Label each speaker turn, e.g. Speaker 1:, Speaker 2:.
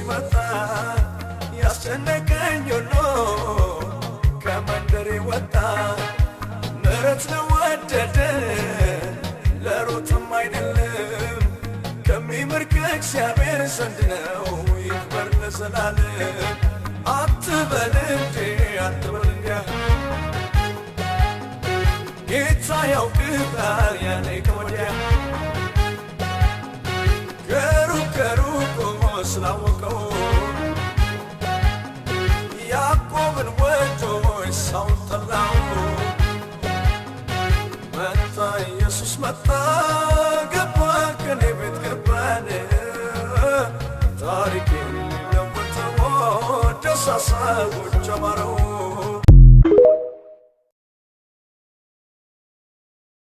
Speaker 1: መጣ ያስጨነቀኝ ሁሉ ከመንደሬ ወጣ ምሕረት ነው ወደደ ለሩትም አይደለም ከሚምር ከእግዚአብሔር ዘንድ ነው ይክበር ለዘላለም አትበል እንዴ አትበል እንዲያ ጌታ ያውቅሃል ያኔ ከወዲያ ከሩቅ ስላወቀው ያዕቆብን ወዶ ኤሳውን ጠላው መጣ ኢየሱስ መጣ ገባ ከኔ ቤት ገባን ታሪኬን ሊለውጠው ደሳሳ ጎጆ አማረው